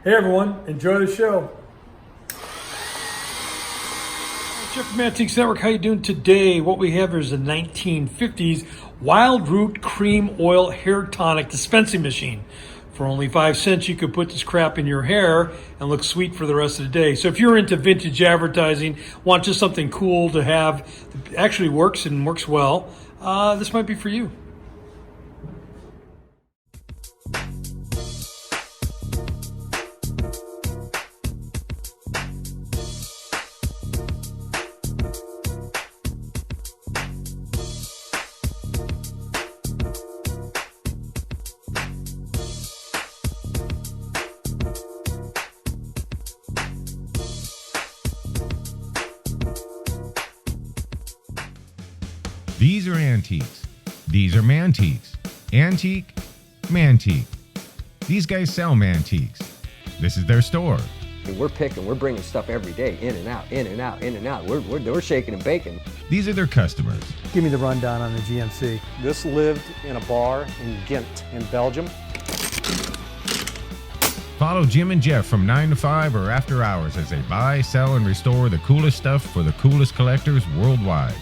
Hey everyone, enjoy the show. Jeff from Mantiques Network, how you doing today? What we have is a 1950s Wildroot cream oil hair tonic dispensing machine. For only 5 cents, you could put this crap in your hair and look sweet for the rest of the day. So if you're into vintage advertising, want just something cool to have that actually works and works well, this might be for you. These are antiques. These are mantiques. Antique, mantique. These guys sell mantiques. This is their store. We're bringing stuff every day, in and out, in and out, in and out. We're shaking and baking. These are their customers. Give me the rundown on the GMC. This lived in a bar in Ghent in Belgium. Follow Jim and Jeff from 9 to 5 or after hours as they buy, sell, and restore the coolest stuff for the coolest collectors worldwide.